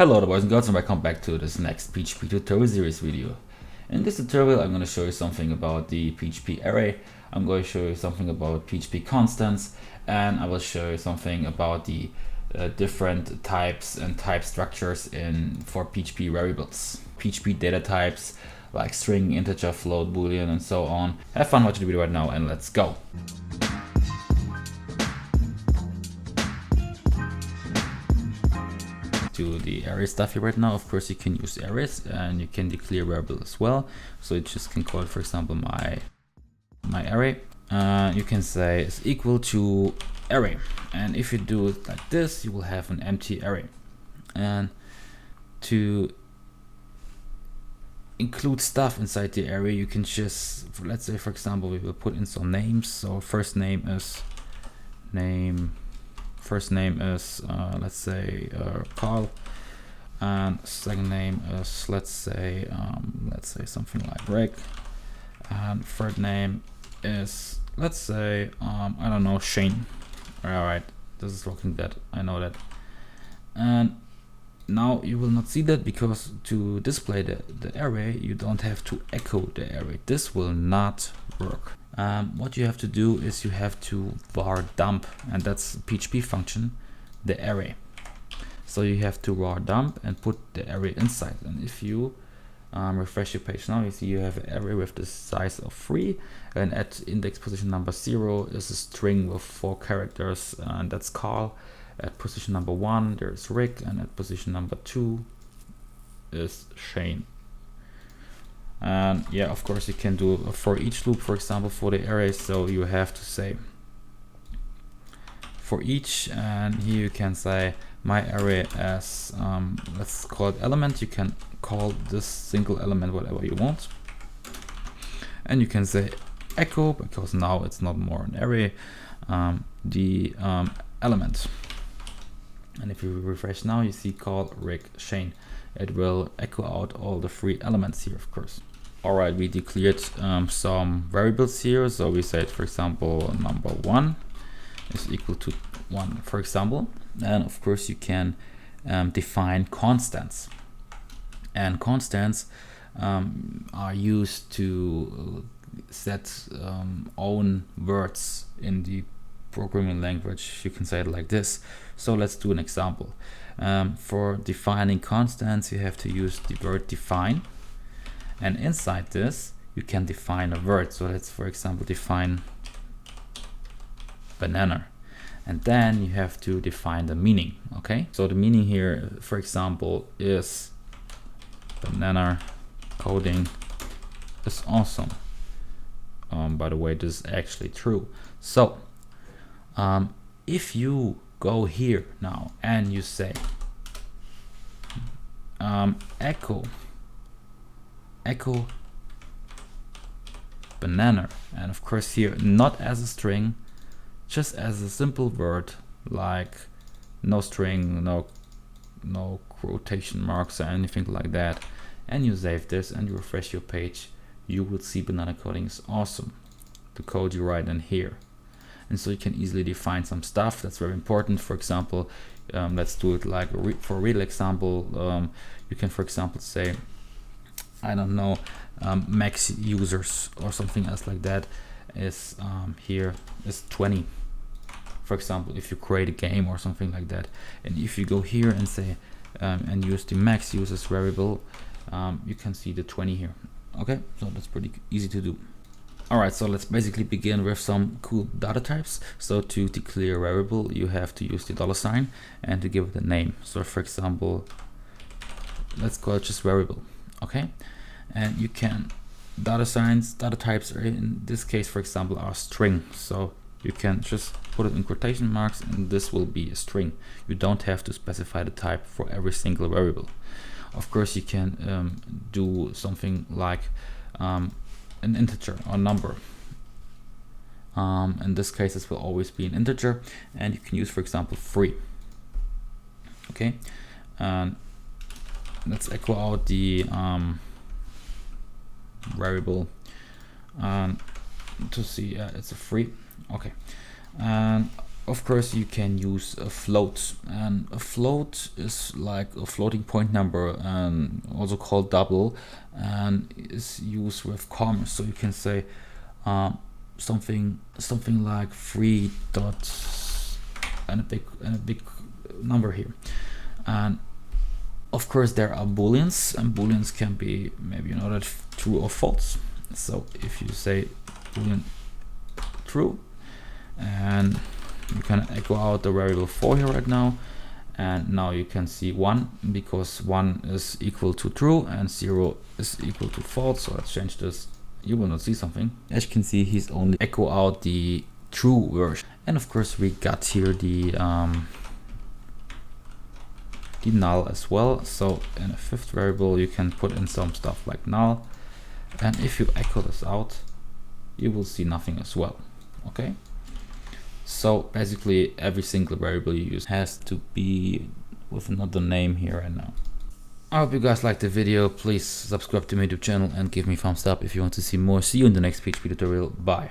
Hello boys and girls, and welcome back to this next PHP Tutorial Series video. In this tutorial I'm going to show you something about the PHP array, I'm going to show you something about PHP constants, and I will show you something about the different types and type structures for PHP variables. PHP data types like string, integer, float, boolean and so on. Have fun watching the video right now and let's go. To the array stuff here right now, of course you can use arrays and you can declare variable as well. So you just can call it, for example, my array. You can say is equal to array, and if you do it like this, you will have an empty array. And to include stuff inside the array, you can just, let's say for example, we will put in some names. So first name is let's say Carl, and second name is let's say something like Rick, and third name is let's say I don't know, Shane. All right, this is looking dead, I know that. And now you will not see that because to display the array you don't have to echo the array. This will not work. What you have to do is you have to var dump, and that's a PHP function, the array. So you have to var dump and put the array inside. And if you refresh your page now, you see you have an array with the size of 3, and at index position number 0 is a string with 4 characters, and that's Carl. At position number 1 there's Rick, and at position number 2 is Shane. And yeah, of course you can do a for each loop, for example, for the array. So you have to say for each, and here you can say my array as let's call it element. You can call this single element whatever you want, and you can say echo, because now it's not more an array, the element. And if you refresh now, you see Carl, Rick, Shane. It will echo out all the 3 elements here, of course. All right, we declared some variables here. So we said, for example, number 1 is equal to 1, for example. And of course you can define constants. And constants are used to set own words in the programming language. You can say it like this. So let's do an example. For defining constants, you have to use the word define, and inside this you can define a word. So let's, for example, define banana, and then you have to define the meaning. Okay, so the meaning here, for example, is BananaCoding is awesome. By the way, this is actually true. So if you go here now and you say echo banana, and of course here not as a string, just as a simple word, like no string, no quotation marks or anything like that, and you save this and you refresh your page, you will see BananaCoding is awesome, the code you write in here. And so you can easily define some stuff that's very important. For example, let's do it like for a real example. You can, for example, say, I don't know, max users or something else like that is here is 20. For example, if you create a game or something like that, and if you go here and say and use the max users variable, you can see the 20 here. Okay, so that's pretty easy to do. Alright, so let's basically begin with some cool data types. So to declare a variable, you have to use the $, and to give it a name. So for example, let's call it just variable. Okay, and you can data types are in this case, for example, are string. So you can just put it in quotation marks, and this will be a string. You don't have to specify the type for every single variable. Of course, you can do something like an integer or number. In this case, this will always be an integer, and you can use, for example, 3. Okay, and let's echo out the variable to see it's a 3. Okay, and of course you can use a float, and a float is like a floating point number, and also called double, and is used with commas. So you can say something like 3 dots and a big number here. And of course there are booleans, and booleans can be maybe true or false. So if you say boolean true, and you can echo out the variable 4 here right now, and now you can see 1, because 1 is equal to true and 0 is equal to false. So let's change this. You will not see something. As you can see, he's only echo out the true version. And of course we got here the null as well. So in a fifth variable you can put in some stuff like null, and if you echo this out you will see nothing as well. Okay, so basically every single variable you use has to be with another name here and now. I hope you guys liked the video. Please subscribe to my YouTube channel and give me a thumbs up if you want to see more. See you in the next PHP tutorial. Bye.